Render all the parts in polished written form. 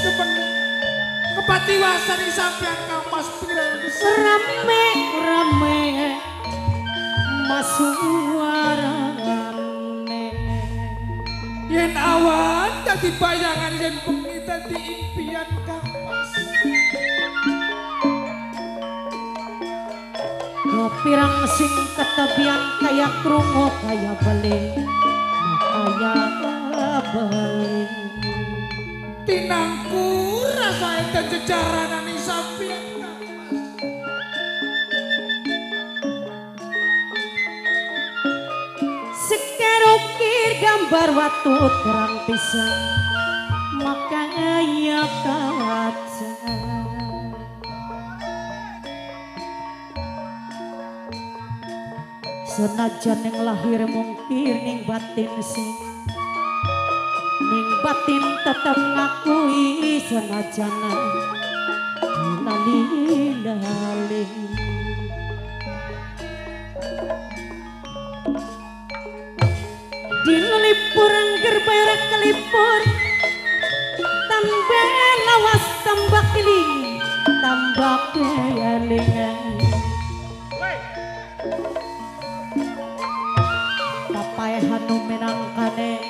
demen kepatiwasan di sampean Kang Mas Pirang rame masuarane yen awan dadi bayangan yen bengi dadi impian Kang Mas pirang sing ketebian kaya krungu kaya beling kaya beling tinangku rasa enten jejaranan di sampean Kang Mas sekerukir gambar watu terang pisang maka aya kaca senajan yang lahir mungkir ning batin sing ning batin tetap ngakui senajan lali-lali dilipur gerbera kelipur tambah lawas tambah keling tambah kelingan papai hanu menangkane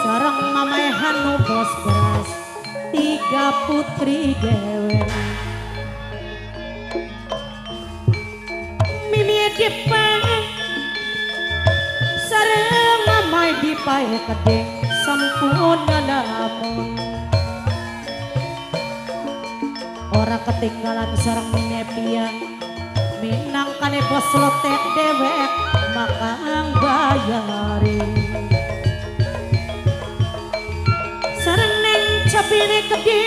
sarang mamai hanu bos beras tiga putri dewe mimi dipang sarang mamai dipae kedeng sampun ngalamun ora ketinggalan sarang mimi pian minangkane bos lotek dewek makang bayari sareng neng capine kedi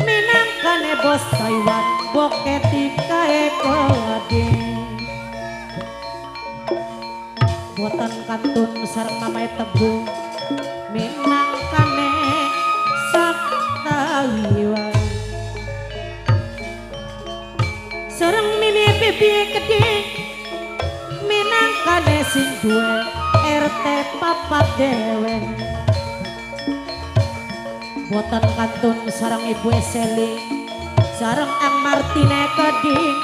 minangkane bos Taiwan boketi kae kedi buatan kantun sareng mamai tebu minangkane sak Taiwan sareng mimi bibi kedi minangkane sing duwe RT papat dewe boten kantun sareng ibu Eseli sareng Ang Martine keding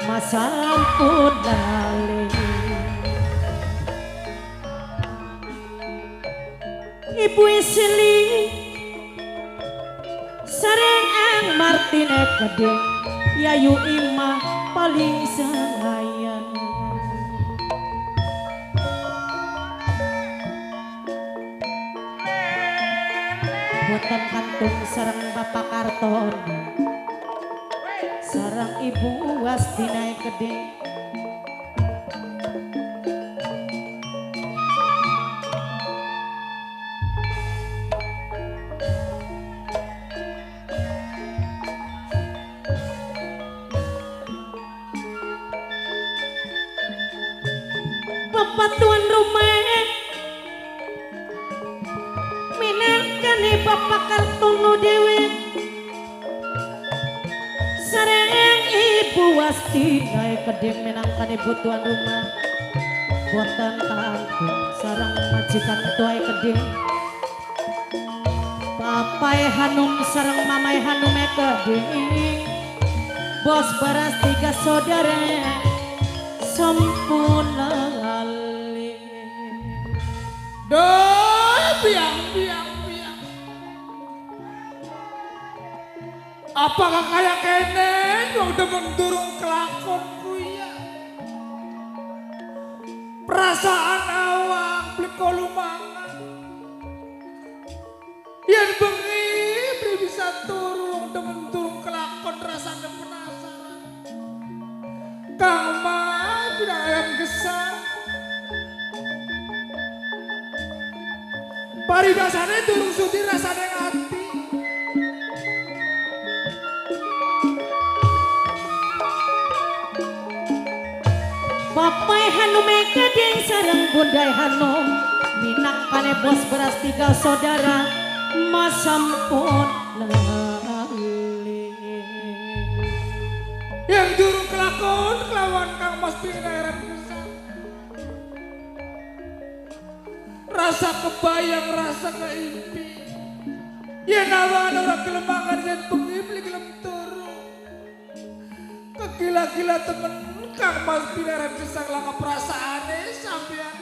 masampun lali ibu Eseli sareng Ang Martine keding Yayu Imah paling sayang boten kantun sareng Bapak Karton sareng Ibu Wastina Keding Bapak tuan rumah minangkane Bapak Kartono dewe sareng Ibu Wastina Keding minangkane ibu tuan rumah boten kantun sareng majikan tuai Keding papai Hanum sareng mamai Hanum Keding bos beras tiga saudara sampun lali biang apakah kayak kene yang demen durung kelakonku ya perasaan awang beli kolumangan yang bengi beli bisa turun demen durung kelakon rasanya penasaran Kang Mas tidak ayam gesang paribasane durung sudi rasane hati Bapai Hanum Keding sareng Bundai Hanum minangkane bos beras tiga saudara masampun lali yang durung kelakon kelawan Kang Mas Pinairan gesang rasa kebayang rasa keimpi Ya nawan orang kelembangan dan pengibli kelem turu. Kegila-gila temen Kang Mas Pinaran gesang langkah perasaane sampean.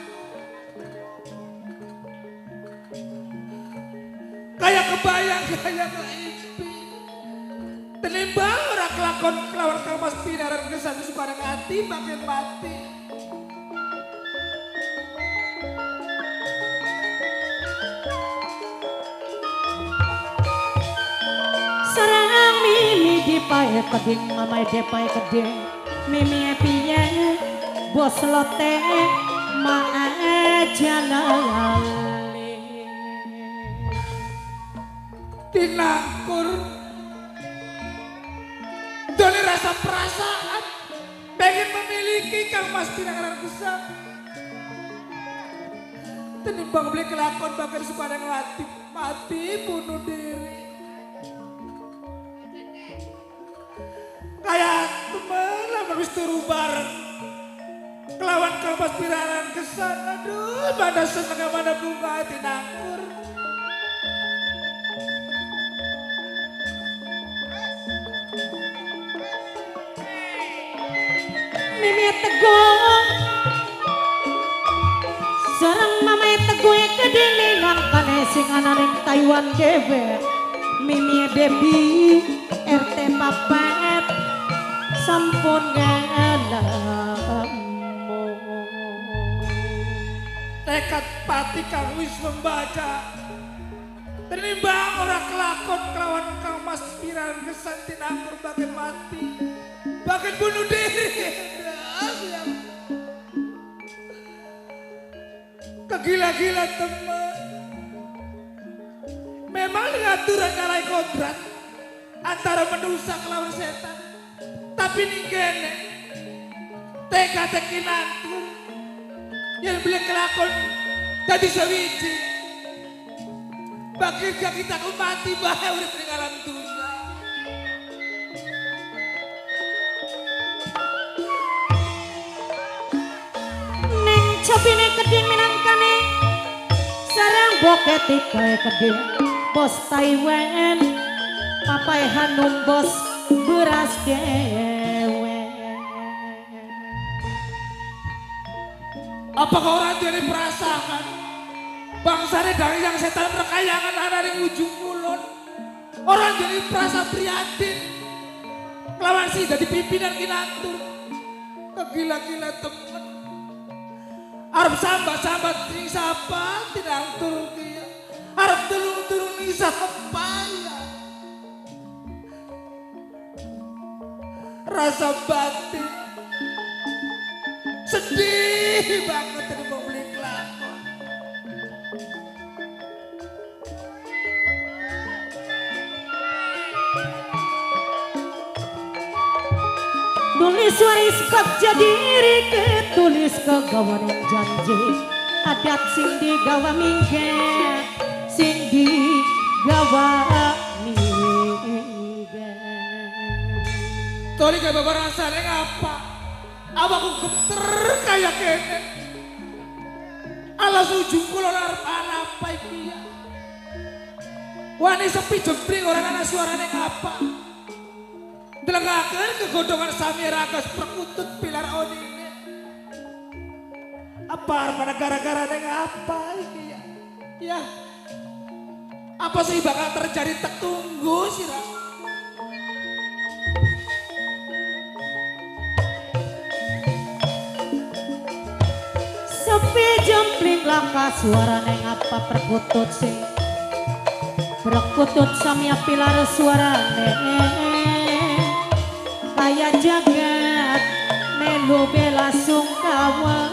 Kayak kebayang kayak keimpi. Tenimbang orang kelakon kelawan Kang Mas Pinaran gesang suka hati makin mati. Sarang mimi dipae keding mamai depae keding mimi piye bos lote ma jalali Tinangkur Doni rasa perasaan pengen memiliki Kang Mas Pinaran gesang. Tenimbang beli kelakon bakal suka mati bunuh diri. Kayak temen lama wis turu bareng kelawan Kang Mas Pinaran gesang. Aduh mana seneng mana bunga tinangkur. mimi teguh sareng mamai teguh keding nangkane sing ana ning Taiwan dewe mimi debi RT papat sampun ngalamu Tekad pati Kang wis membaca tenimbang orang kelakon kelawan Kang Mas Pinaran gesang tinangkur bagian mati bagian bunuh diri. Kegila-gila teman. Memang ngaturan nyalai kodrat antara manusia kelawan setan. Tapi ini kene teka-teki nantur yang beli kelakon jadi sewiji. Bakir kita mati bahaya udah peninggalan dunia. ning copine keding minangkane sareng boket kae keding bos Taiwan papai hanum bos beras dewe Apakah orang jadi merasakan bangsanya dari yang setan rekayangan ada di ujung kulon. Orang jadi merasa prihatin kelawan sih jadi pimpinan kinantur. Kegila-gila temen Arab sambat-sambat ini siapa tidak turun dia. Arab turun-turun ini siapa ya. Rasa batin sedih banget tadi mau beli kelakon. Tulis waris kok jadi tulis kegawan janji adat sing digawa minggat sing digawa minggat Tori kayak bapak rasanya ngapa? Awakku geter kayak kene. Alas ujung kulon arep apa iki ya? Wani sepi jempring orang anak suaranya ngapa? Delengaken kegodongan sami ragas perkutut pilar onine. Apa pada gara-gara ngapa iki ya? Ya. Apa sih bakal terjadi tak tunggu sih Ra? sepi jempling langkah suarane ngapa perkutut sing perkutut samya pilar suarane kaya jagat melu bela sungkawa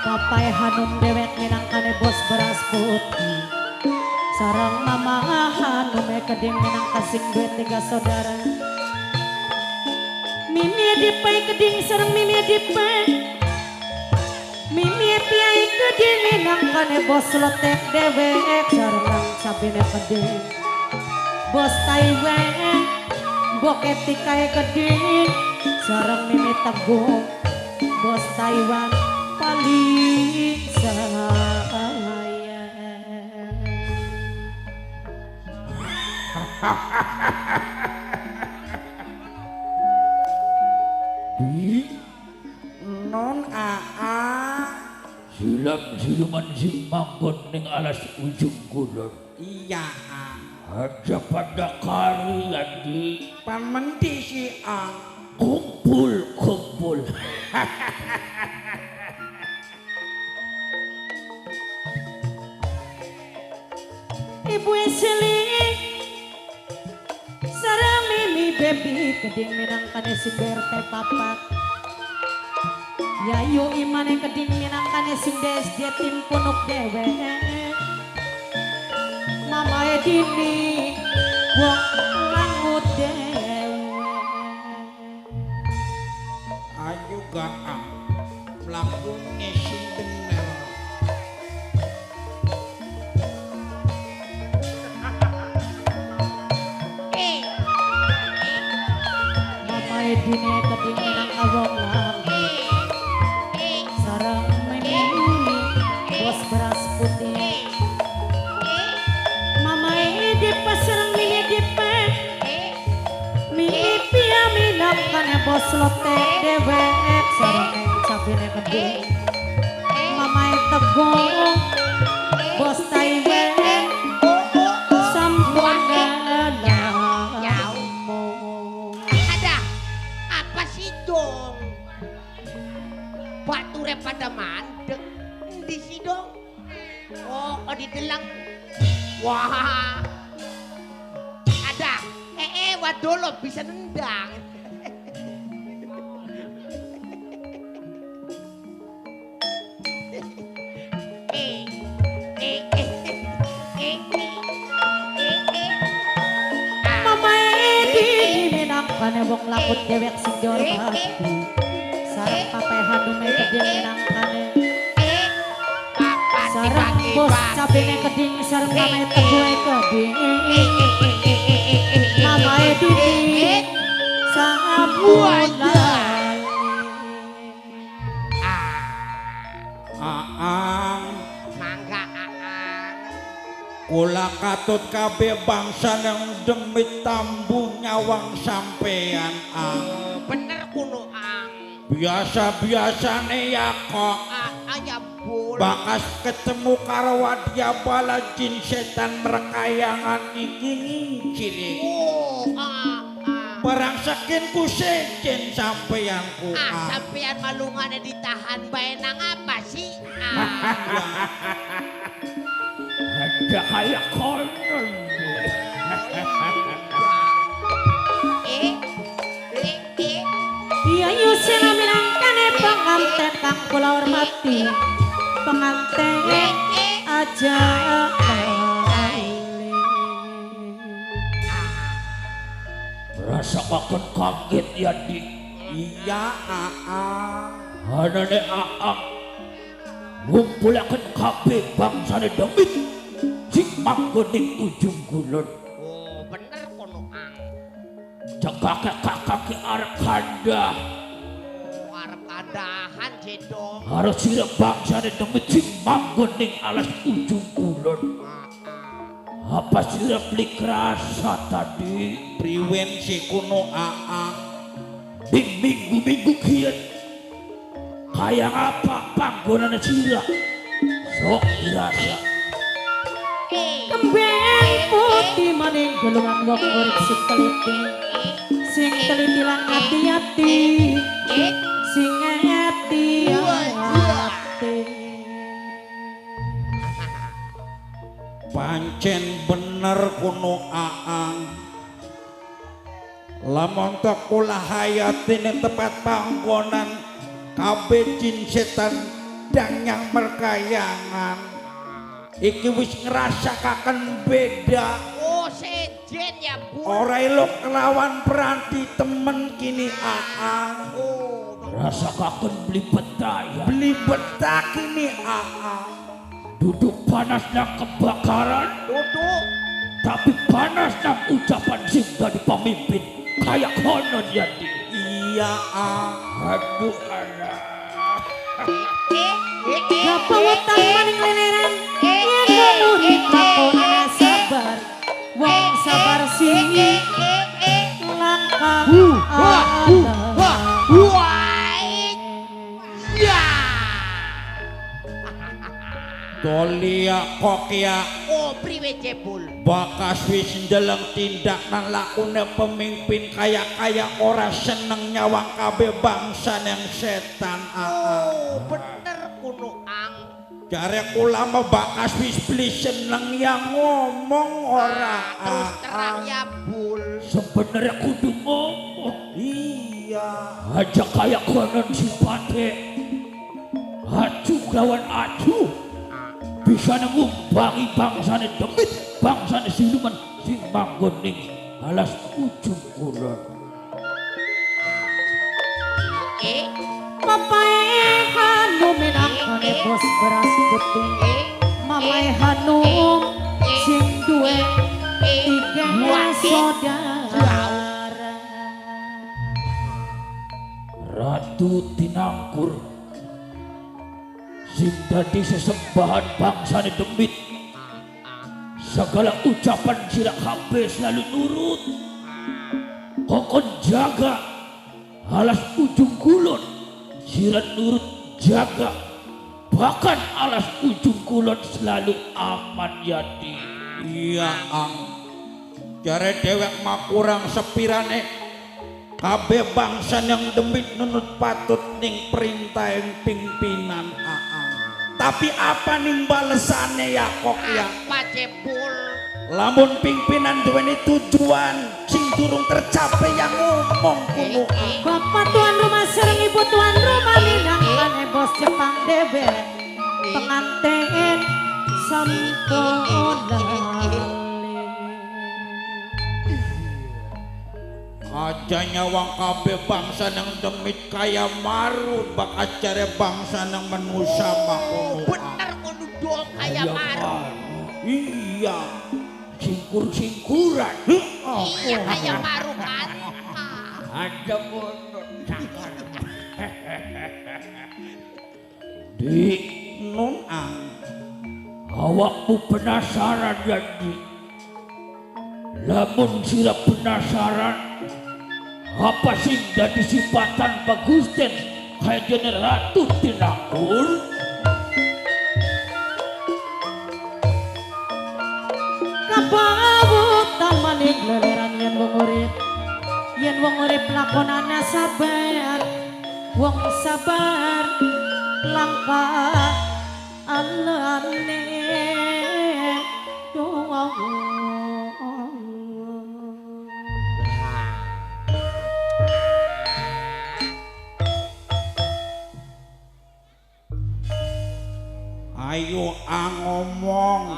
papai hanum dewek minangkane bos beras putih sarang mama hanum keding minang kasing duit 3 saudara mimi dipai keding sarang mimi dipai mimi piai Geding minangkane bos lotek dewek sareng sabene geding bos taiwek boketi kae geding sareng mimi teguh bos Taiwan paling sayang non siluman sing manggon ning alas ujung kulon. iya Aja pada kalian di pamendi si kumpul. Ibu Eseli sarang mimi baby keding minangkane sing berte papat Yayu imane keding minangkane sing desde tim punuk dewek Mama Edini wong langut dewek ayo gaang mlakune sing bener Mama Edini keding minang awong langut sarang mimi bos beras putih Mama Edi pasar mini dipe mimi pia minangkane bos lotek dewek sareng cabine gedhe Mama Teguh bos taiwek sampun dalamu Ada apa sih dong? Bature pada mandek di sini dong. Oh, di delang. Wah. Ada. Wadolo bisa nendang. Mama Edi minangkane wong lakut dewek sing dihormati sareng papai hanume gedhe minangkane sareng bos cabene keding sareng Mama Teguh keding Mama Edi sampun aang Mangga aang. kula katut kabeh bangsa yang demi tambu nyawang sampean Bener kuno ang. biasa-biasane ya kok Ayah bol. bakas ketemu karo wadya bala jin setan merekayangan iki ciri Oh, barang saking ku sejen sampeyan ku sampean malungan ditahan bae nang apa sih? Ada kayak konon. Yayu sira minangkane penganten kang kula hormati penganten aja Rasa akan kaget ya di. iya aang Hanane aang ngumpulaken kabeh bangsane demit sing manggon ning ujung kulon. Oh, bener kono ang. Kakak arep kandah. Oh, arep kandahan jedong. Harus sira bangsane demit sing manggon ning alas ujung kulon. Apa sira beli kerasa tadi? priwen si kuno aang Ding minggu-minggu kian kayak apa panggonan sira sok dirasa kembang putih maning golongan wong urip sing teliti lan hati-hati sing hati-hati pancen bener kuno aang lamun tak kula hayati ning tempat panggonan kabeh jin setan dang yang merkayangan iki wis ngrasakaken beda Oh, sejen ya bu. ora elok kelawan peranti temen kini aang Oh, Rasakan beli betah ya. Beli betah kini Duduk panas nang kebakaran. Duduk. Tapi panas nang ucapan sing dari pemimpin. Kayak konon jadi. Iya Aduh Ngapa utang maning leleran yen wong dilakonane sabar wong sabar sing langkah Tolia kokya Oh, priwe jebul. bakas wis ndeleng tindak nan lakune pemimpin kaya ora seneng nyawang kabeh bangsa yang setan. Oh, bener kuno ang. Jare kula mah bakas wis beli seneng yang ngomong ora. Terus terang ya bul. Sebenarnya kudu ngomong. Iya. Aja kayak konon simpate. Acu lawan acu. Bisa ngumbangi bangsane demit, bangsane siluman sing manggon ning alas ujung kulon. Papae Hanum minangkane bos beras putih Mamae Hanum sing duwe tiga saudara Ratu Tinangkur sing dadi sesembahan bangsane demit. Segala ucapan sira kabeh selalu nurut. Kokon jaga alas ujung kulon sira nurut jaga. Bahkan alas ujung kulon selalu aman yati. Iya ang. Jare dewek mah kurang sepirane. Kabeh bangsa yang demit nunut patut ning perintah pimpinan Tapi apa ning balesane ya kok ya? Apa jebul? Lamun pimpinan duweni tujuan sing durung tercapai yang ngomong kuno. Bapak tuan rumah sereng ibu tuan rumah minangkane bos Jepang dewek pengantin sampun Aja nyawang kabeh bangsa nang demit kaya marut bakas jare bangsa nang manusia makono. Bener kudu dol kaya maru. Iya. Singkur-singkuran. Iya kaya maru kan. Ada mono cakar. Di nun awakmu penasaran jadi. Lamun sira penasaran apa sih dari sifatan Bagusten kayak jener Ratu Tinangkur? Kabawutan maning leleran yen wong urip lakonane sabar wong sabar langkah anane Ayo ngomong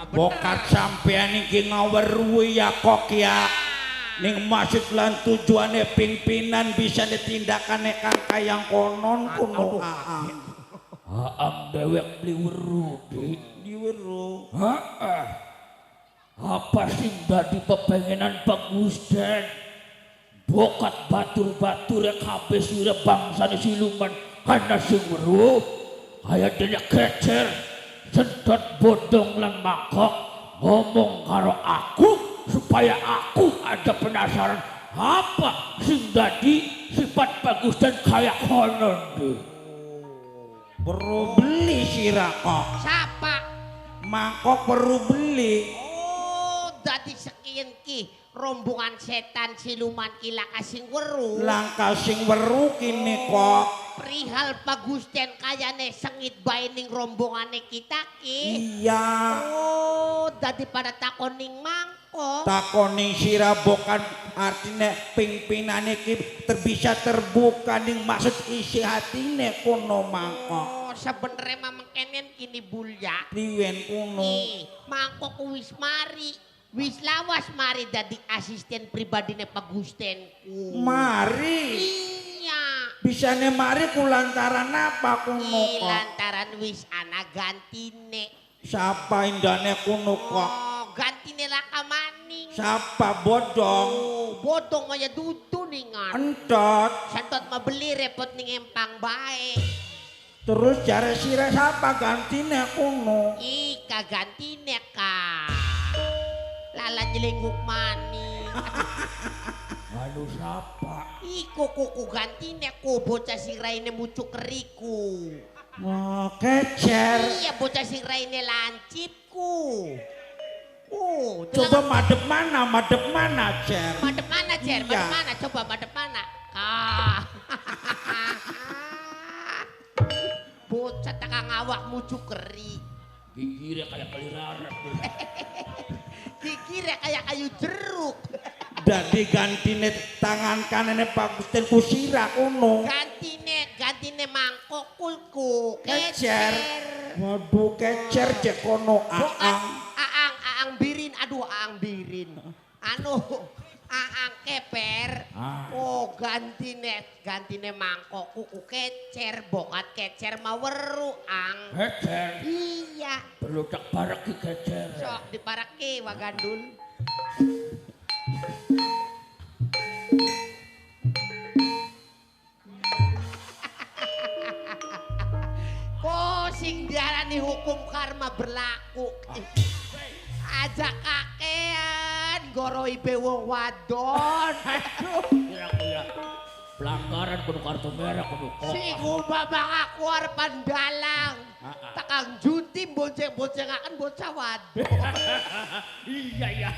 bokat sampean iki ngaweruhi ya kok ya ning maksud lan tujuane pimpinan bisa ditindakane kang kayang konon kuno Aang dewek liweru diweru apa sing dadi pepengenan Bagusten bokat batur-batur kabeh sira bangsane siluman kana sing weruh kayak dia kecer, sedot bodong lan mangkok ngomong karo aku supaya aku ada penasaran apa sing dadi sifat Bagusten kayak konon deh. Perlu beli sira kok. Siapa? Mangkok perlu beli. Oh, dadi sekian ki rombongan setan siluman kila kasing weru. Langkah sing weru kini kok. Perihal Bagusten kayane sengit bae ning rombongane kita ki. Iya. Oh, dadi pada takoning mangkok. Takoning sira bukan artinya pimpinane ki terbisa terbuka ning maksud isi hatine kono mangkok. Oh, sebenere mamang kenen kini bulya. Priwen kuno. Mangkok wis mari. Wis lawas mari dadi asisten pribadine Bagustenku. Mari. Iya. Bisane mari kulantaran apa kuno kok? Lantaran wis ana gantine. Siapa indane kuno kok? Oh, gantine laka maning. Siapa bodong? Oh, bodong maya dudu ningan. Entot. Santot mabeli repot ning empang bae. Terus jare sire siapa gantine kuno? Ika gantine ka. Lala nyelengguk maning. Lalu siapa? Iko kuku gantine ku bocah sing raine mucuk keriku. Oh, kecer. Iya bocah sing raine lancipku. Coba madep mana, Cer? Madep mana, Cer? Iya. Madep mana? Coba madep mana? Ah. Bocah takang awak mucuk keri. Gigirnya kayak keliraran. Gigirnya kayak kayu jeruk. Dadi gantine tangan kanane Pak Gusten kusira kuno. Gantine mangkok kulku. Kecer. Waduh, kecer cek kono aang. Aang birin. Aduh, aang birin. Anu, aang keper. Oh, gantine mangkok kuku kecer. Bokat kecer maweru ang. Kecer. Iya. Perlu tak barak ke kecer. Sok diparake wagandul. Sing diarani hukum karma berlaku. Aja kakean goroi be wong wadon. Kira-kira pelanggaran kudu kartu merah kudu kok. Si kumba aku arepan dalang. Takang juti bonceng-boncengaken bocah wadon. Iya.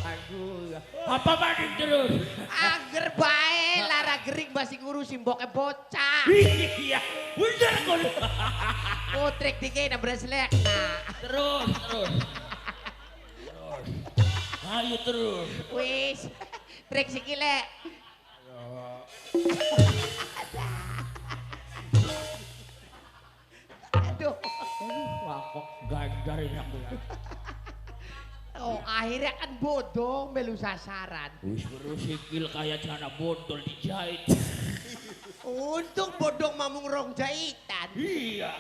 Aduh. Apa maning terus? Angger bae lara gering masih ngurusi mboke bocah. Iya. Bener kok. Putrek dike na breslek. Terus. Ayo terus. Wis. Trek sikile. Aduh. Wah kok ganjarin aku ya. Oh, akhirnya kan bodong melu sasaran. Wis terus sikil kayak celana botol dijahit. Untung bodong mamung rong jahitan. Iya.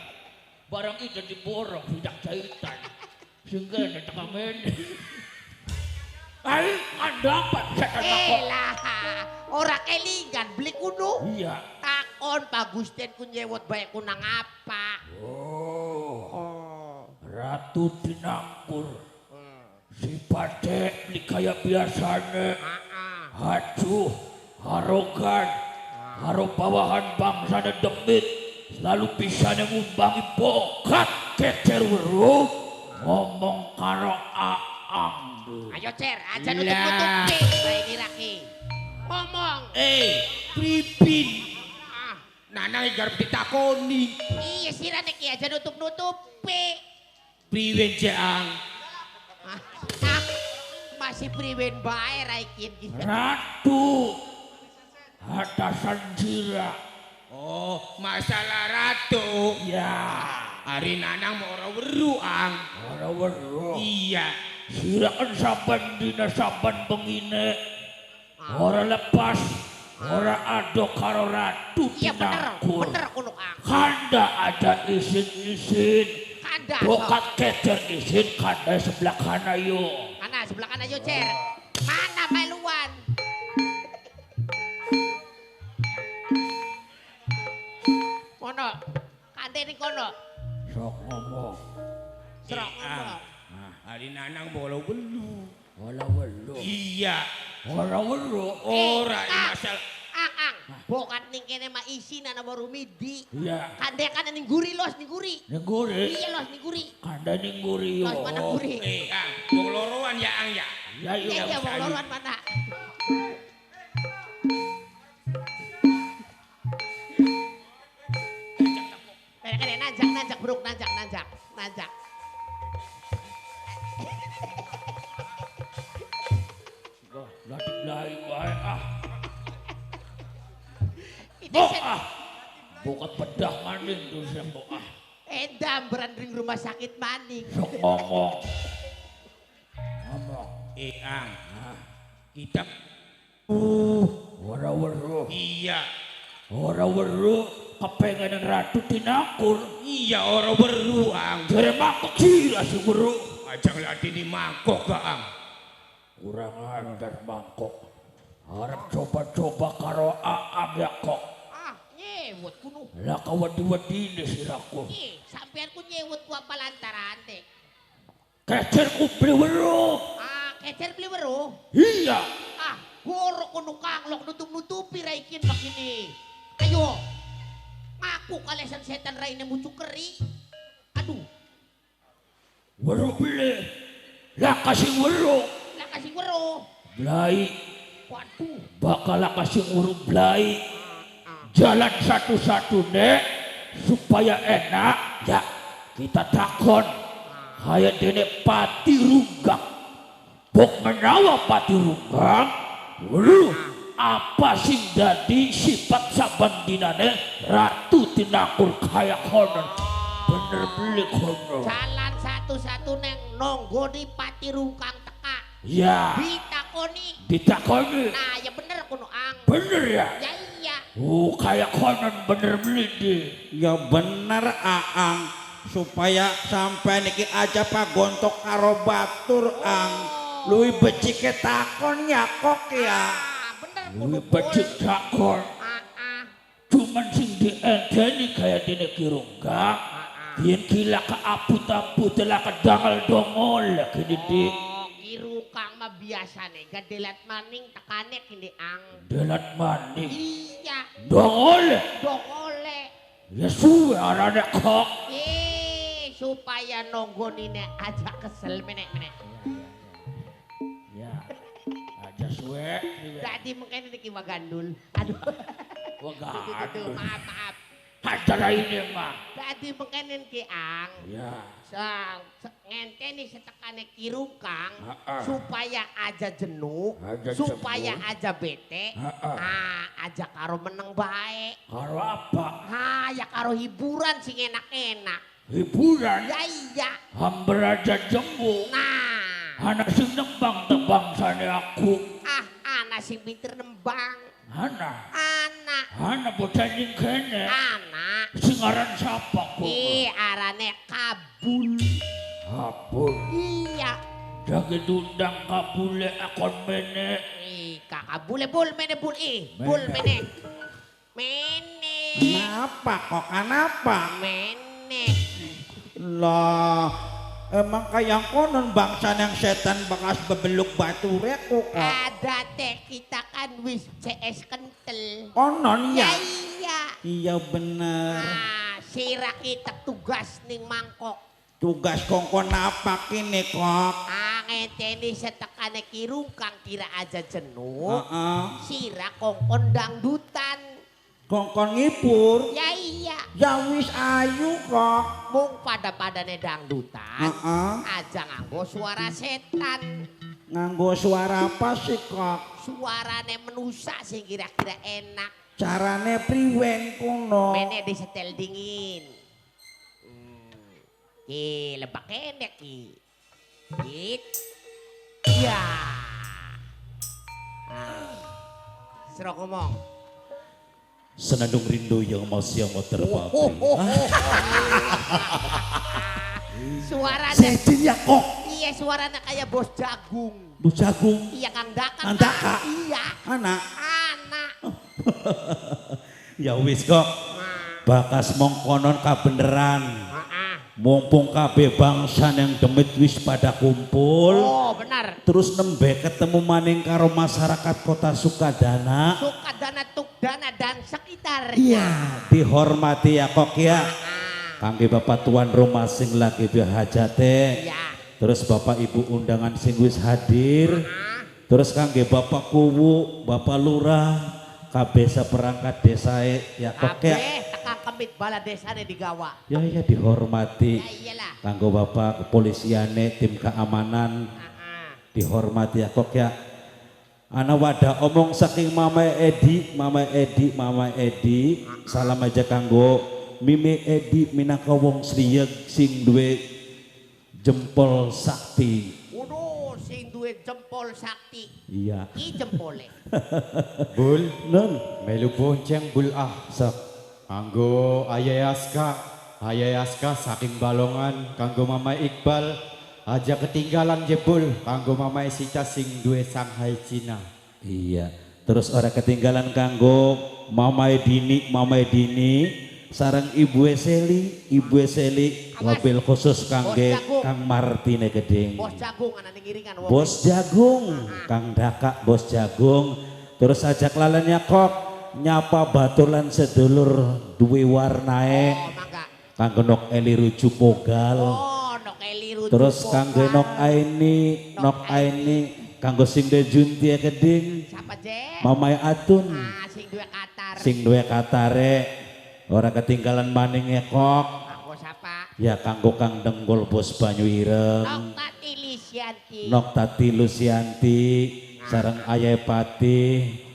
Barang itu diborong tidak jahitan. Sehingga ada tekamen. Ayo dapat setan aku. Lah, ora kelingan beli kuno. Iya. Takon Pak Gusten ku nyewot bae kunang apa? Oh. Ratu Tinangkur. Si Pate beli kayak biasanya. Hacu, arogan, haro bawahan bangsa demit. Selalu bisa ngumbangi bokat kecer weruh. Ngomong karo aang. Ayo cer, aja nutup-nutupi bae diraki. Ngomong. Pripin. Ah, Nanay garep ditakoni. iya sirane ki aja nutup-nutupi. Priwen ceang. Masih priwen bae raikin gitu. Ratu, atasan sira. Oh, masalah ratu. Ya, Ari nanang mau ora weru ang. ora weruh. Iya. Sira kan saban dina saban pengine. Ora lepas, ora ado karo Ratu Iya Tinangkur. bener kuno ang. Kanda ada izin-izin. Kanda. Bokat kecer izin kanda sebelah kana yo. Kana sebelah kanan ayo cer. Mana meluan? Kono. Kande ning kono. Sok ngomong. Serok kono. Ari nanang bolo welu. Ora weruh. Iya. Ora weruh. Ora Ang. masalah. Ang. Bokat ning kene mah isina na baru midi. Iya. Kande kana ning guri los ning guri. Nengguri. Iya los ning guri. Kanda ningguri yo. Los mana guri? Ang, wong loroan ya ang ya. Ya yo. Iya wong loruan mana? Kene nanjak bruk nanjak. Ladik lain wae ah. Ini Bok sen- ah. Bokat pedah maning tuh siang bok ah. Edam berandring rumah sakit maning. Sok ngomong. Ngomong. Ang. Kita Ora weruh. Iya. Ora weruh kepengen ratu tinakur. Iya ora weruh ang. Jare mangkok sira sing weruh. Ajang ladini mangkok gak ang. Kurang ajar mangkok. Arep coba-coba karo Aam ya kok. Ah, nyewot kuno. Lah kawedi-wedine siraku. Sampean ku nyewot ku apa lantaran dek. Kecer ku beli weruh. Ah, kecer beli weruh. Iya. Ah, gorok kuno kanglok nutup-nutupi raikin begini. Ayo. Ngaku kalesan setan raine muncul keri. Aduh, Weruh beli. Lah kasih weruh. lah kasih weruh. Blai. Waduh. Bakal kasih weruh blai. Jalan satu-satunya supaya enak ya kita takon. Hayat dene pati runggang. Bok menawa pati runggang. Weruh. Apa sing dadi sifat saban dinane ratu tinakur kaya konon. Bener beli konon. Jalan satu-satu neng nonggo di pati rungkang teka. Ya. Ditakoni. Ditakoni. Nah, ya bener kuno ang. Bener ya. Ya iya. Kayak konon bener beli di. Ya bener aang. Supaya sampai niki aja pagontok karo batur ang. Lui becike takon ya kok ya. Ah, bener kuno. Becik takon. Cuman sing dienteni kaya dene kirunggang. Yen kila ke aput-aput lah ke dangal dongol kini di. Oh, kirukang mah biasa nih. Gadelat maning tekane kini ang. Delat maning. Iya. Dongol. Dongole. Ya suwe arane kok. Supaya nonggo nine aja kesel menek-menek. Ya. Aja suwe. Jadi mungkin ini kiwa gandul. Aduh. Wah Tuh, maaf. acara ini mah. Jadi mungkin ini ki ang. Ya. Ngenteni setekane kirukang Ha-ha. supaya aja jenuh, Aja supaya jenuh. aja bete, Ha-ha. aja karo meneng baik. Karo apa? Ya karo hiburan sing enak-enak. Hiburan. Ya iya. Hamber aja jembu. Nah, Anak sing nembang tebang sane aku. anak sing pinter nembang. Anak Anak, bocah nying kene. anak. Sing aran sapa kok? Arane kabul. Apun. Iya. Jage dundang kabule akon mene. Kakak bule bul mene bul bul mene. Mene. Kenapa kok kenapa? Mene. Lah emang kayak konon bangsa yang setan bekas bebeluk batu reko kok. Ada teh kita kan wis CS kentel. Konon ya. Iya. Iya bener. Sira kita tugas ning mangkok. Tugas kongkon apa kini kok? Ngenteni setekane kirungkang kira aja jenuh. Sira kongkon dangdutan. Kongkon ngipur. Ya iya. Ya wis ayu kok. Mung pada-padane dangdutan. Aja nganggo suara setan. Nganggo suara apa sih kok? Suarane menusa sing kira-kira enak. Carane priwen kuno. Mene disetel dingin. Lebak enek ki. Ya. Serok ngomong. Senandung rindu yang masih mau terbang. Suaranya. Sejen ya kok. Iya suaranya kayak bos jagung. Bu jagung. Iya Kang Daka. Kang Daka? Iya. Anak. Anak. Ya wis kok. Bakas mongkonon kabeneran. Mumpung kabeh bangsa yang demit wis pada kumpul. Oh benar. Terus nembe ketemu maning karo masyarakat kota Sukadana. Sukadana, Tukdana dan sekitarnya. Iya, dihormati ya kok ya. Kangge bapak tuan rumah sing lagi hajate. Iya. Terus bapak ibu undangan sing wis hadir. Terus kangge bapak kuwu, bapak lurah, kabeh seperangkat desa ya kok ya. Tekan kemit bala desane digawa. Ya dihormati. Ya iyalah. Kanggo bapak kepolisiane, tim keamanan dihormati ya kok ya. Ana wadah omong saking Mama Edi, salam aja kanggo Mimi Edi minangka wong Sriyeg sing duwe jempol sakti. Waduh, sing duwe jempol jempol sakti. Iya. I jempole. Bul, Non. melu bonceng bul sak. Kanggo Ayah Yaska saking Balongan, kanggo Mama Iqbal, aja ketinggalan jebul, kanggo Mama Sita sing duwe Shanghai Cina. Iya. Terus ora ketinggalan kanggo Mama Dini, sarang Ibu Eseli, mobil khusus kangge Kang Martine Geding. Bos jagung anak ngiringan. Bos Jagung, Kang Daka Bos Jagung. Terus ajak lalannya kok nyapa batulan sedulur duwe warnae. Oh, mangga. Kanggo Nok Eli Ruju Mogal. Oh, Nok Eli Ruju. Terus Mogal. kanggo Nok Aini, kanggo sing de Junti Geding. Siapa je? Mamai Atun. Ah, sing dua Qatar. Sing duwe katare. Ora ketinggalan maning kok. Aku siapa? Ya kanggo Kang Denggol Bos Banyu Ireng. Nok Tati Lisianti. Nok Tati Lusianti, sareng Ayah Pati,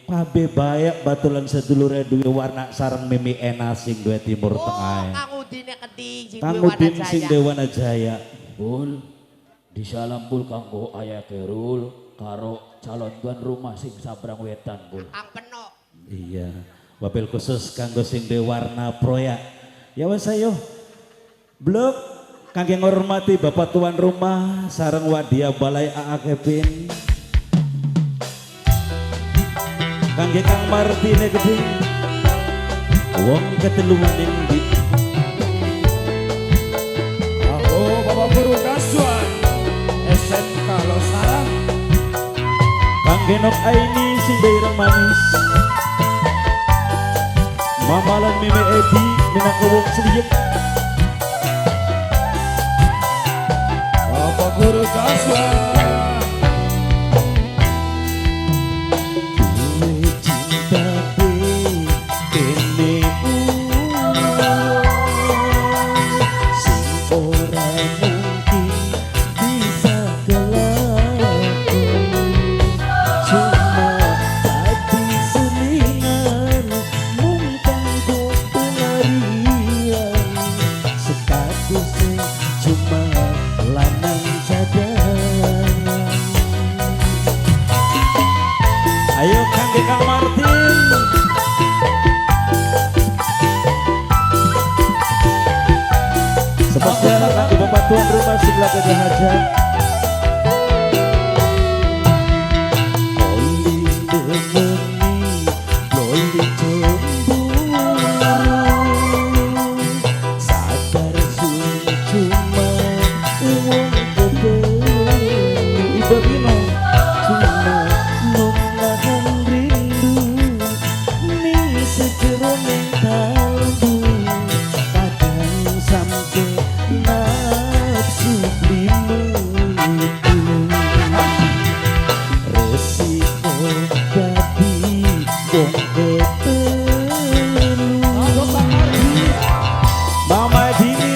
kabeh bayak batulan sedulure duwe warna sareng Mimi Ena sing duwe Timur Oh, Tengah. Kang Udine Keding sing Kang duwe Udin Wanajaya. sing Dewana Jaya. Bul, disalam bul kanggo ayah Kerul karo calon tuan rumah sing sabrang wetan bul. Kang Penok. Iya, wabil khusus kanggo sing duwe warna proya. Ya wes ayo. Blok kangge ngormati Bapak tuan rumah sareng Wadia Balai AA Kevin. Kangge Kang Martine Geding. Wong ketelumaning di Aku Bapak Guru Kaswan SMK Losarang. Kangge Nok Aini sing daerah manis. Mamalan Mimi Edi minangka wong seliyep. Bapak Guru Kaswan. Duwe cinta kene sing ora mungkin bisa kelakon. Cuma hati selingan mung kanggo pelarian. Statusnya cuma lanang cadangan. Ayo kangge Kang Martin. Spesial kangge Bapak tuan rumah sing lagi dihajat. Oli demeni, oli cemburu. Sadar sun cuma wong kebeli. Ibu Bino cuma menahan rindu ning sejeroning kalbu. Kadang sampai nafsu menipu. Resiko dadi wong ketelu. Mama Dini,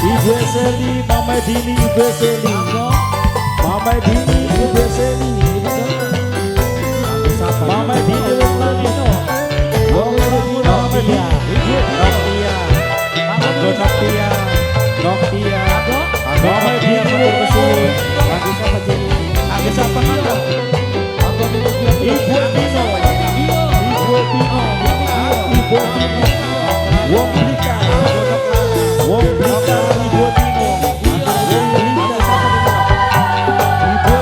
Ibu Seli, Mama Dini, Ibu Seli. Mama Dini, Ibu Seli. Mama Dini, wong Lamino. Wong Lamino, Noktia. Noktia. Noktia. Noktia. Mama Dini, wong Kesini. Lagi siapa Mama? Ibu Dino. Ibu Dino. Ibu Dino. Wong Blitar. Wong Blitar, Ibu Dino. Wong Blitar. Ibu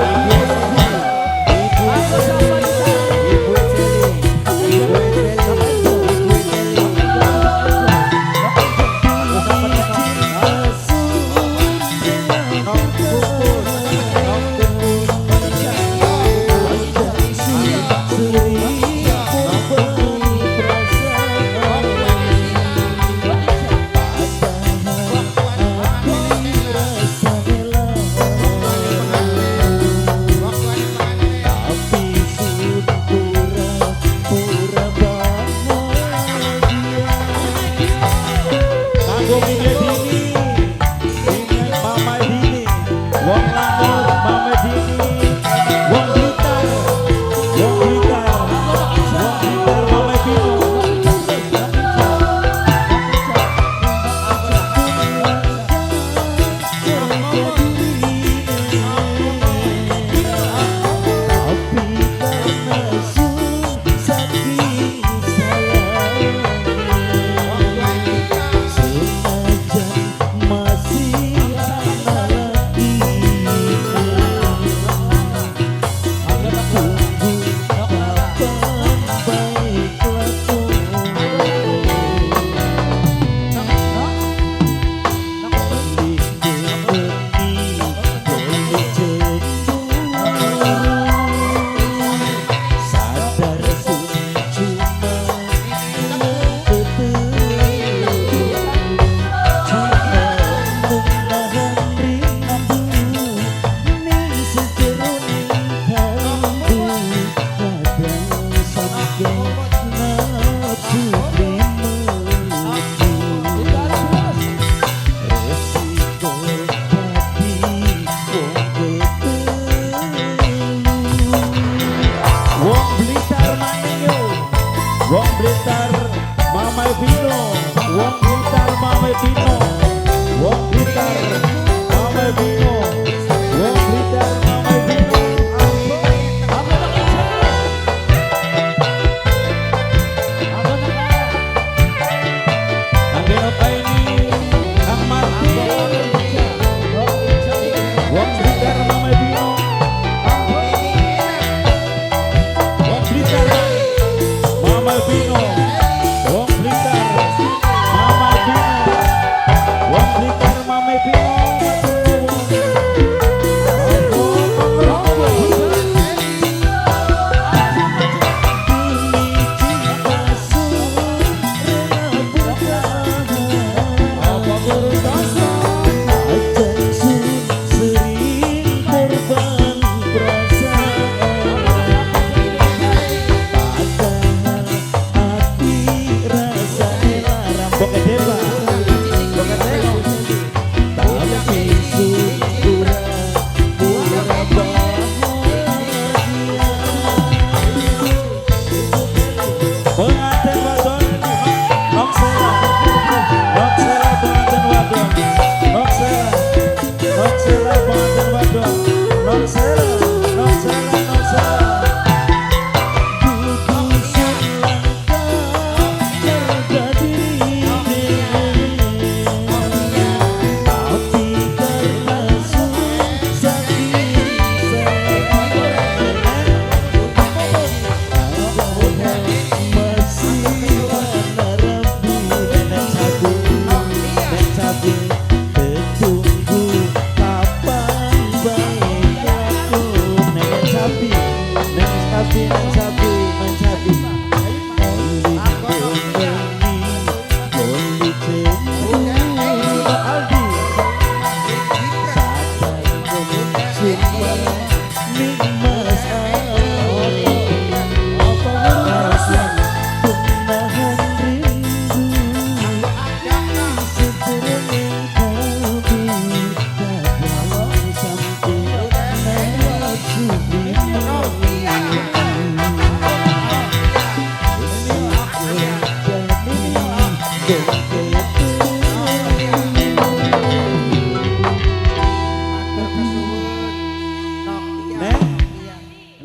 Mame Bino, Wong Blitar, Mame Bino, Wong Blitar, Mame Bino. Kangge Nopaini, Kang Martin, Wong Blitar, Mame Bino, Wong Blitar, Mame Bino, Wong Blitar, Mame Bino, Wong Blitar, Mame Bino. Pengantin wadon, Noxela, Noxela pengantin wadon, Noxela, Noxela pengantin wadon, Noxela, Noxela, Noxela.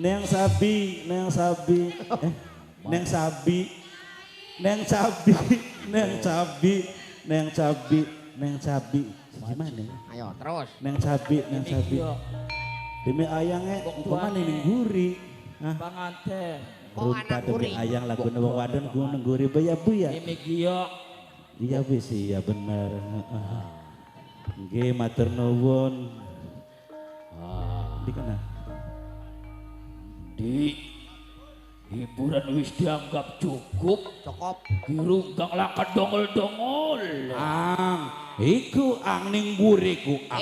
Neng Sabi, Neng Sabi, Neng Sabi, Neng Sabi, Neng Sabi, Neng Sabi, Neng Sabi. Gimana? Ayo terus. Neng Sabi, Neng Sabi. Demi ayangnya, kemana ning guri? Hah? Panganten. Kok Rupa anak demi guri? ayang lagu wong wadon gua nengguri baya buya. Ini giok. Iya wis iya bener. Nggih matur nuwun. Di kana? Di hiburan wis dianggap cukup. Cukup. Girunggang lakan dongol-dongol. Iku ang ning guriku ang.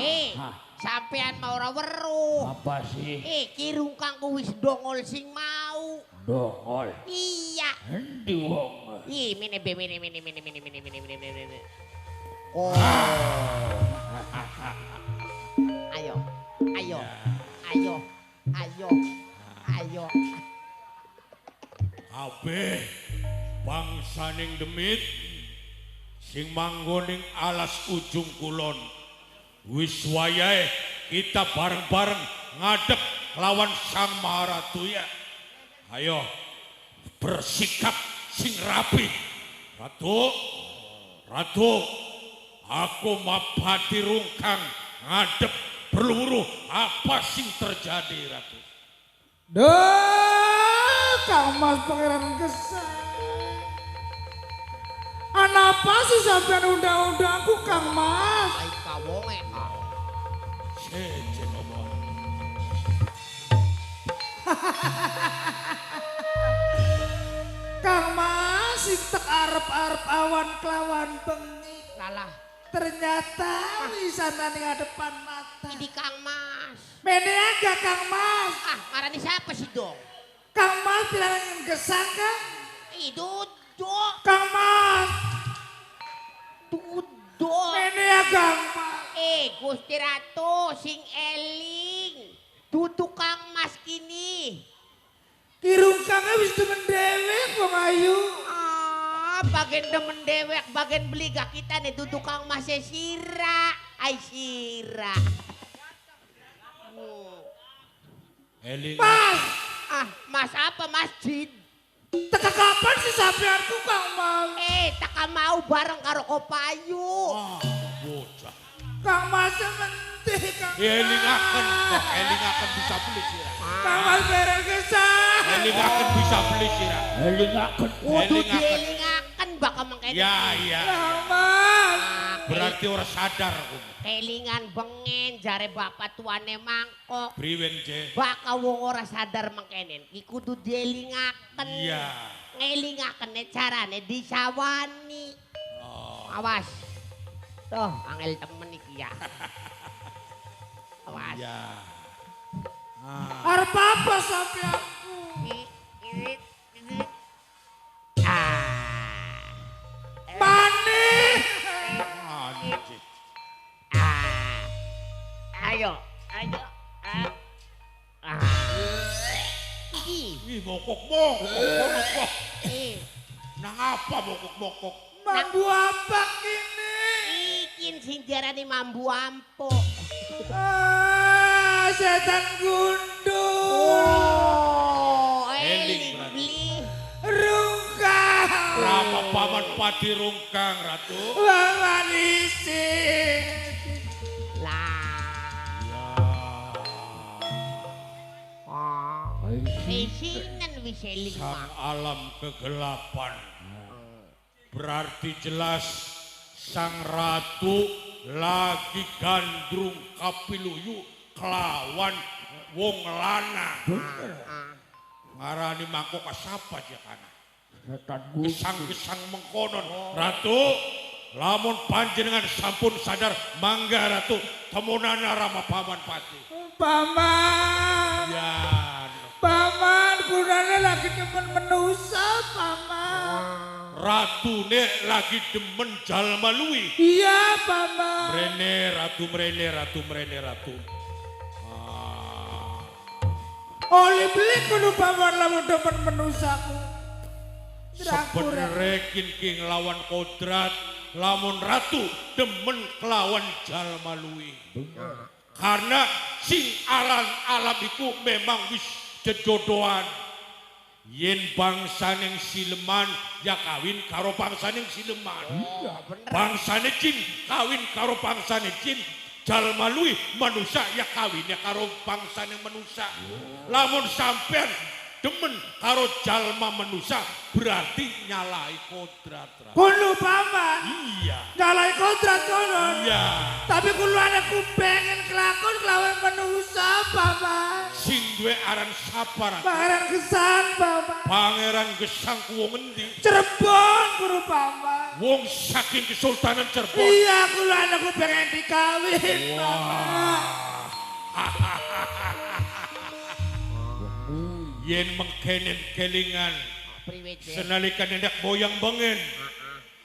Sampean mau ora weruh. Apa sih? Kirung kanggo wis dongol sing mau. Dongol. Iya. Endi wong? Mini. Oh. Ayo. Kabeh bangsaning demit sing manggoning alas ujung kulon wis wayahe kita bareng-bareng ngadep lawan Sang Maharatuya. Ayo bersikap sing rapi. Ratu, aku mapati rungkang ngadep berluruh apa sing terjadi Ratu. Kang Mas Pangeran Gesang. Anapa sih sampean undang-undangku Kang Mas? Ay kawonge Kang. Sejen apa? Kang Mas sing tek arep-arep awan kelawan bengi. Lalah. Ternyata wisana ning depan mata. Ini Kang Mas. Mene aja Kang Mas. Marani siapa sih dong? Kang Mas bilang Gesang kan? Duduk. Kang Mas. Duduk. Mene ya Kang Mas. Gusti Ratu sing eling. Duduk Kang Mas kini. Kirung Kang wis demen dhewe kok ayu. bagian demen dewek, bagian beliga kita nih duduk kang masih sira. Ay sira. Eling Mas, Ah, mas apa masjid? teka kapan sih sampeanku Kang Mas? Tak mau bareng karo kopayu. bocah. Kang Mas mentih Kang Mas. Elingaken kok elingaken bisa beli sirah. Kang Mas bareng kesan. Elingaken bisa beli sirah. Elingaken. Waduh Elingaken. dielingaken bakal mengkene. Ya iya. Kang Mas. Berarti orang sadar aku. Kelingan bengen jare bapak tuane mangkok. Priwen je. Baka wong ora sadar mengkenen. Ki kudu dielingaken. Iya. Ngelingaken carane disawani. Awas. Tuh, angel temen iki ya. Awas. Iya. Arep apa sampeanku? Ah. Mani. Anjir. Ah. Ayo, ayo. Iki. Ih mokok. Eh. Nang apa mokok? Mambu apa kini? Ikin sing diarani mambu ampo. Setan gundul. Oh, Eling eling berarti. beli. Rungkang. Rama paman pati rungkang ratu. Wawanisi. Lah. Ya. Oh. Isinan wis eling Sang mah. alam kegelapan. Berarti jelas sang ratu lagi gandrung kapiluyu kelawan wong lana. Ngarani mangkok kasapa aja kana. Setan Gesang-gesang mengkonon. Ratu, lamun panjenengan sampun sadar mangga ratu temunana rama paman pati. Paman. Ya. Paman, gunanya lagi demen menusa, Paman. Ratu nek lagi demen jalma luwi. Iya, Paman. Mrene ratu. Oli beli kudu Paman lamun demen menusaku. Drakura. Sebenere king lawan kodrat, lamun ratu demen kelawan jalma luwi. Karena sing aran alam iku memang wis jejodohan. Yen bangsaning sileman ya kawin karo bangsaning sileman. Bangsane jin kawin karo bangsane jin. Jalma luwih manusia ya kawin ya karo bangsaning manusia. Lamun sampean demen karo jalma manusia berarti nyalai kodrat. Kudu Paman. Iya. Nyalai kontrak konon. Iya. Tapi kudu anakku pengen kelakon kelawan menusa, Paman. Sing duwe aran sapa? Pangeran kesan, Paman. Pangeran Gesang ku wong endi? Cirebon kudu Paman. Wong saking Kesultanan Cirebon. Iya, kudu anakku pengen dikawin, Paman. Yen mengkenen kelingan Priwet deh. senalika nendak boyang bengen.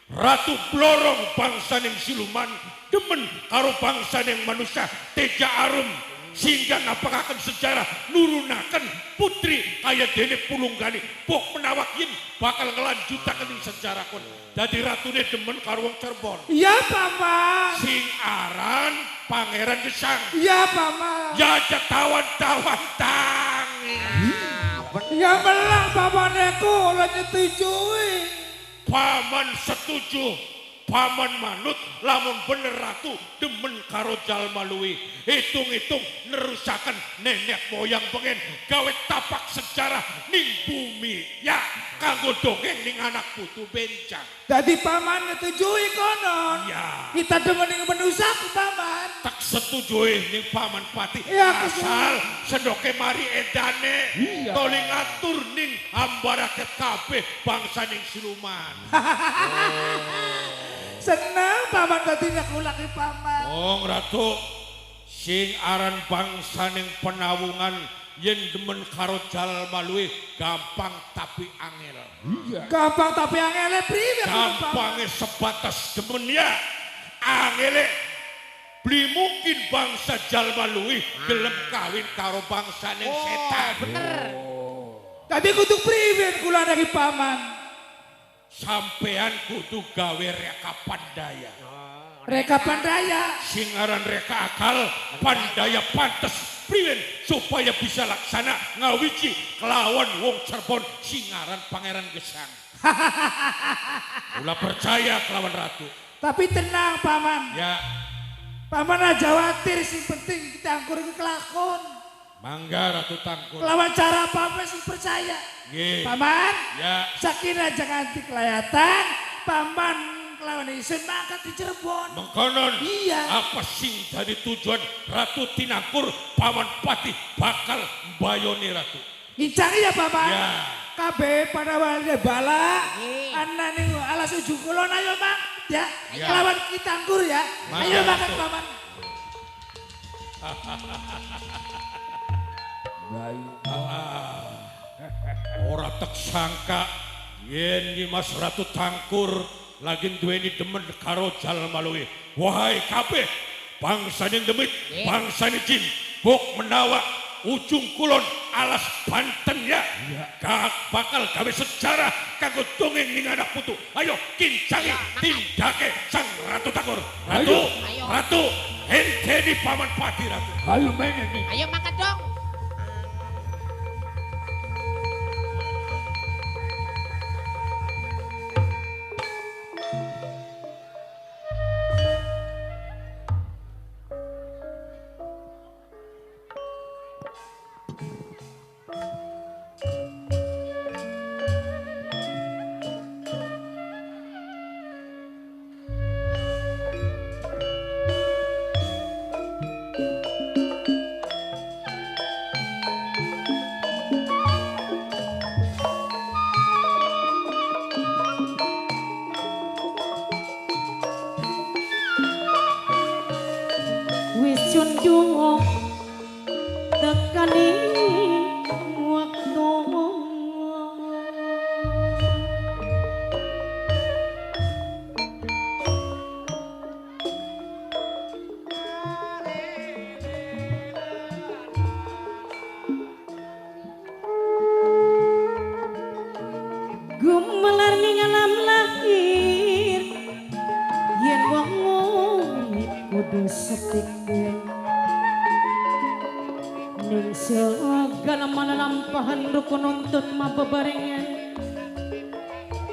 Ratu Blorong bangsaning siluman demen karo bangsaning manusia teja arum sehingga napakaken sejarah nurunaken putri kaya dene pulunggani bok menawakin bakal ngelanjutaken ing sejarah kon. Dadi ratune demen karo wong Cirebon. Iya, Paman. Sing aran Pangeran Gesang. Iya, Paman. Ya tawan tangi. Ya belang Pamaneku lo nyetujui. Paman setuju. Paman manut lamun bener ratu demen karo jalma luwi. Hitung-hitung nerusaken nenek moyang pengen gawe tapak sejarah ning bumi ya kanggo dongeng ning anak putu bencang. Jadi Paman nyetujui konon. Ya Kita demen ing menusaku, Paman. tak setujui ning paman pati Ya, asal sedoke mari edane toli ngatur ning ambaraket kabeh bangsa ning siluman. Senang Paman tadi nyakulaki Paman. Wong ratu sing aran bangsa ning penawungan yen demen karo jalma luwih gampang tapi angel. Gampang tapi angele priwe kudu Paman. Gampange sebatas demen ya. Angele beli mungkin bangsa jalma luwih gelem kawin karo bangsa ning setan. Bener. Tapi kudu priwe kula dari Paman. sampean kudu gawe reka pandaya. Reka Pandaya. Singaran reka akal, pandaya pantes priwen supaya bisa laksana ngawiji kelawan wong Cirebon singaran Pangeran Gesang. Ulah percaya kelawan ratu. Tapi tenang paman. Ya, Paman aja khawatir sing penting kita angkur iki kelakon. mangga Ratu Tangkur. Lawan cara paman sing percaya. Nggih. Paman, Ya, sakinah jangan nganti kelayatan. Paman kelawan isun mangkat di Cirebon. mengkonon. Iya. Apa sing jadi tujuan Ratu Tinangkur Paman Patih bakal mbayoni Ratu. Ngincang ya paman. Ya. Kabeh pada wali bala. Nggih. Anak ning alas ujung kulon ayo mang. Ya, Ya. kelawan kita angkur ya. Mangga, Ayo makan Ratu. paman. Ora tek sangka yen Mas Ratu Tangkur lagi duweni demen karo jalma luwih. Wahai kabeh bangsane demit, bangsane jin, bok menawa ujung kulon alas Banten ya. Gak bakal gawe sejarah kanggo dongeng ning anak putu. Ayo kincangi tindake Sang Ratu Tangkur. Ratu, Ayo. Ratu, henteni Paman Patih Ratu. Ayo mengen nih. Ayo makan dong. Wis junjung tekani waktu gumelar ning alam lahir yen wong urip kudu sepikir ning segala manalampahan rukun nuntut mabebarengan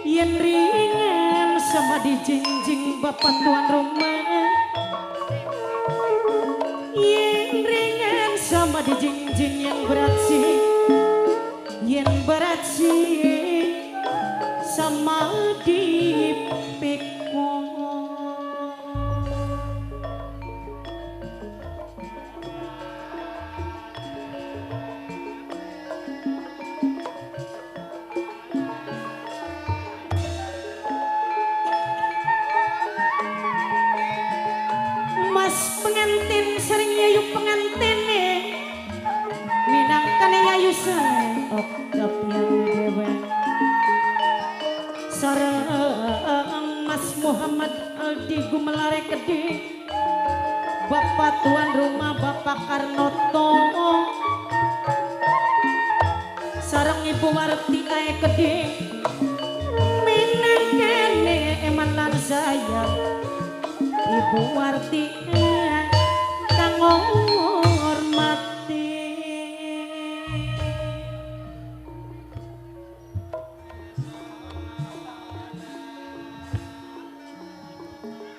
yen ringan sama dijinjing bapak tuan rumah yen ringan sama dijinjing yang berat sih yen berat sih sama dipikul. Mas pengantin sering yayu pengantine minangkane yayu sentok yang dewe sareng Mas Muhammad Aldi Gumelare Gede Bapak tuan rumah Bapak Karnoto sareng Ibu Warti ae Gede minangkane eman lan sayang Ibu Warti kang ngormati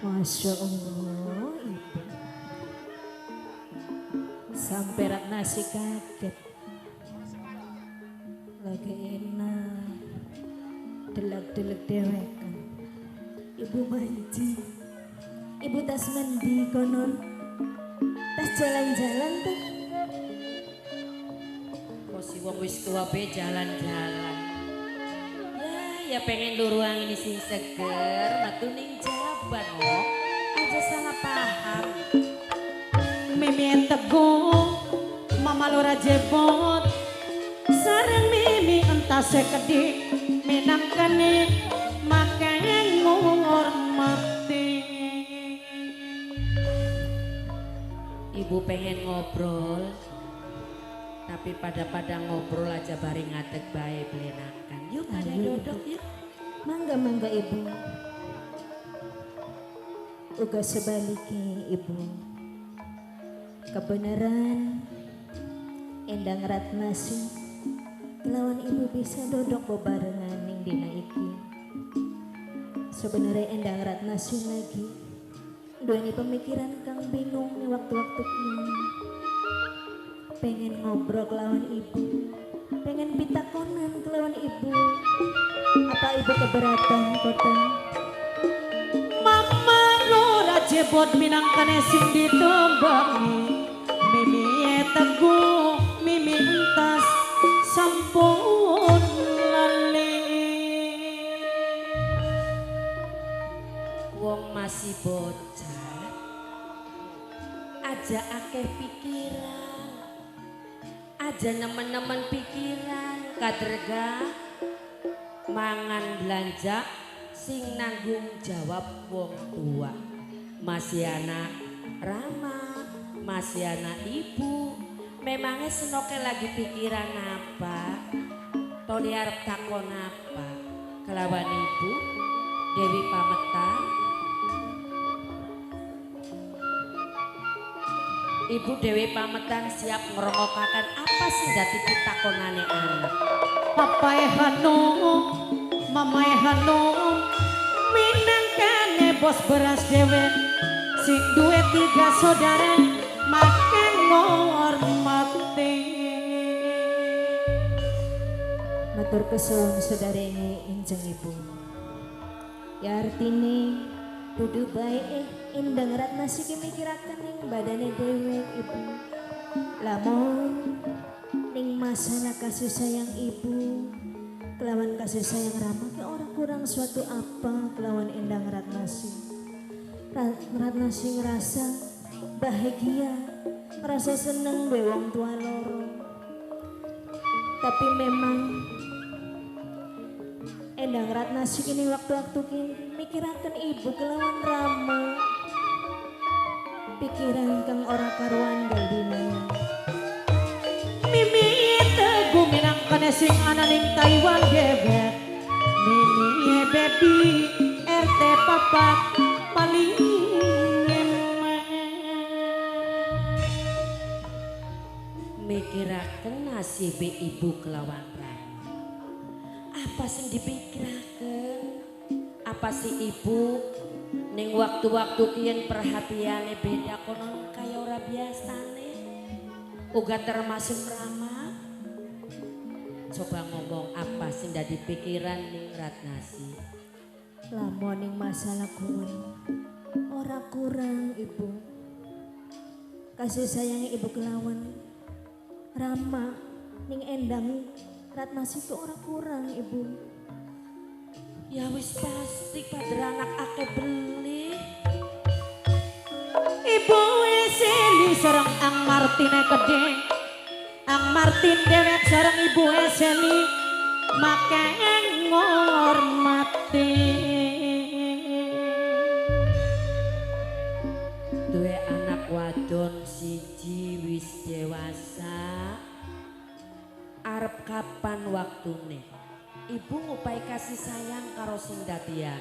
Masya Allah Ibu sampai rak nasi kaget lagi enak delak-delak dewekan Ibu manji Ibu tas mandi konon tas jalan-jalan tuh kok si wong wis tua be jalan-jalan ya pengen luruang ini sing seger matu ning jaban kok aja salah paham Mimi teguh Mama Lora jebot sareng Mimi entah sekedik minangkane make ngormati Ibu pengen ngobrol tapi pada ngobrol aja bareng ngadeg bae belenakan yuk pada dodok yuk Mangga ibu. Uga sebaliknya ibu. Kebenaran Endang Ratnasi lawan ibu bisa dodok bebarengan ning dina iki. Sebenarnya Endang Ratnasi lagi duweni pemikiran kang bingung nih waktu-waktu ini. Pengen ngobrol lawan ibu, pengen pitakonan lawan ibu. Apa ibu keberatan koten? Mama Lura jebot minangkane sing ditombangi. Mimi teguh, mimi entas sampun lali. Wong masih bocah aja akeh pikiran, aja nemen-nemen pikiran kadrega mangan belanja sing nanggung jawab wong tua. Masih anak Rama, masih anak ibu, memangnya senoke lagi pikiran apa? Toli arep takon apa? Kelawan ibu Dewi Pametan. Ibu Dewi Pametan siap ngerongokakan apa sih dadi pitakonane anak. Papai Hanum, mamai Hanum, minangkane bos beras dewek, sing duwe 3 saudara, make ngormati. Matur kesuwun saudarane injeng ibu. Ya artine dudu bae Endang Ratnasi ki mikiraken ning badane dewek ibu. Lamun ning masana kasih sayang ibu kelawan kasih sayang Rama ki ora kurang suatu apa kelawan Endang Ratnasi. Ratnasi ngerasa bahagia, ngerasa seneng be wong tua loro. Tapi memang Endang Ratnasi kini waktu-waktu kini mikiraken ibu kelawan Rama. Pikiran kang ora karuan galdina. Mimi teguh minangkane sing ana ning Taiwan gebet. Mimi baby RT papa paling emak. Mikiraken nasib ibu kelawan Rama. Apa sing dipikiraken? Apa sih ibu ning waktu-waktu kian perhatiane beda konon kaya ora biasane. Uga termasuk Rama. Coba ngomong apa sih dadi pikiran ning Ratnasi. Lamun ning masalah kuwi ora kurang ibu. Kasih sayang ibu kelawan Rama ning Endang Ratnasi itu ora kurang ibu. Ya wis pasti pada anak akeh beli. Ibu Eseli sareng Ang Martine kedeng. Ang Martin dewek sareng Ibu Eseli make ngormati. Duwe anak wadon siji wis dewasa. Arep kapan waktune? Ibu ngupai kasih sayang karo sing dadian.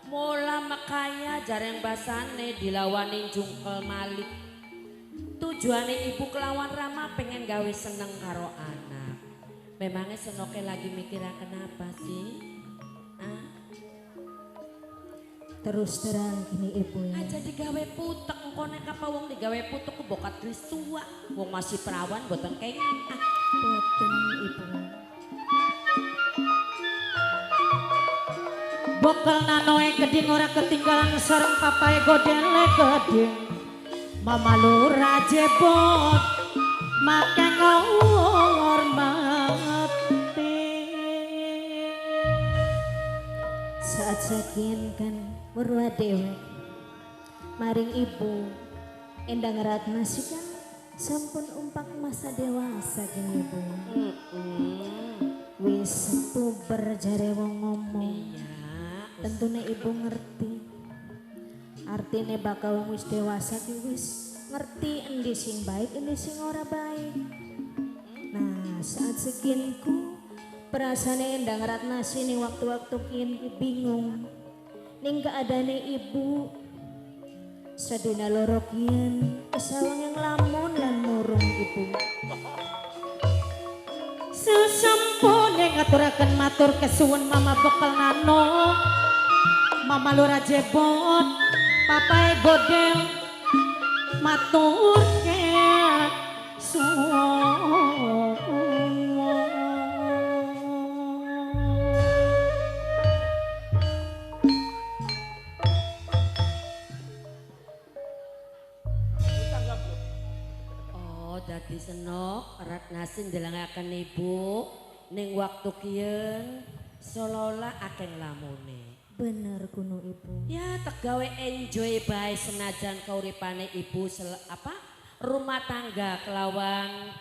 Mola makaya jareng basane dilawani jungkel malik. Tujuane ibu kelawan Rama pengen gawe seneng karo anak. Memangnya senoke lagi mikiraken apa sih? Ah? Terus terang gini ibu ya. Aja digawe putek engko nek apa wong digawe putek ku bokat wis tua. Wong masih perawan boten kenging. Boten ibu. Bokal nanoe keding ora ketinggalan sareng papae godele geding. Mama Lura jebot make ngormati. Saat sakin kan berwa dewek maring ibu Endang Ratnasi kan sampun umpak masa dewasa gini ibu. Wis sepuh berjare wong ngomong. Iya. Tentunya ibu ngerti. Artinya bakal wong wis dewasa ki wis ngerti endi sing baik endi sing ora baik. Nah saat sekinku Perasane endang Ratnasi ning waktu-waktu kini bingung. Ning keadaane ibu sedina loro kian kesawang yang lamun lan murung ibu. Sesampune ngaturaken matur kesuwun mama bekal nano. Mama lura jebot, papai godel matur ke suwun. Oh, dadi senok Ratnasi ndelengaken ibu ning waktu kieu seolah-olah akeh lamune. Bener kuno ibu. Ya tegawe enjoy bae senajan kauripane ibu rumah tangga kelawan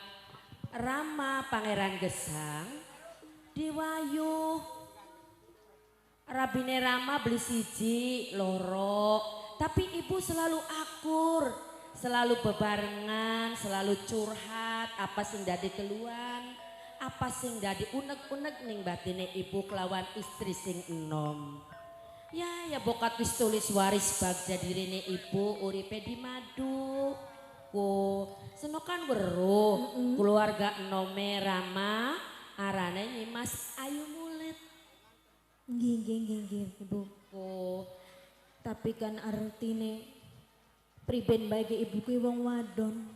Rama Pangeran Gesang diwayu Rabine Rama beli siji loro tapi ibu selalu akur selalu bebarengan selalu curhat apa sing dadi keluhan apa sing dadi unek-unek ning batine ibu kelawan istri sing enom. Ya bokat wis tulis waris bagja dirine ibu uripe di madu. Senokan weruh keluarga enome Rama arane Nyimas Ayu Mulit. Nggih ibu. Tapi kan artine priben bagi ibu kuwi wong wadon.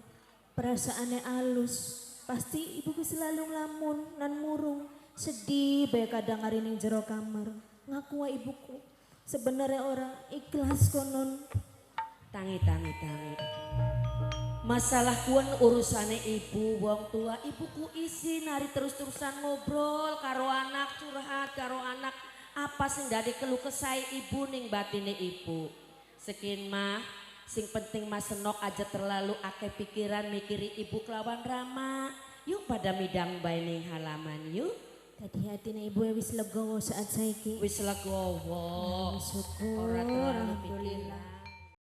Perasaane alus. Pasti ibu ku selalu nglamun lan murung. Sedih bae kadang ari ning jero kamar. Ngaku wae ibuku. Sebenarnya orang ikhlas konon. Tangi. Masalah kuan urusane ibu wong tua ibuku isi nari terus-terusan ngobrol karo anak curhat karo anak apa sing dadi keluh kesah ibu ning batine ibu. Sekin mah sing penting mas senok aja terlalu akeh pikiran mikiri ibu kelawan Rama. Yuk pada midang bae ning halaman yuk. Tadi hatine ibu wis legowo saat saiki. Wis legowo. Syukur Ora terlalu alhamdulillah. pikiran.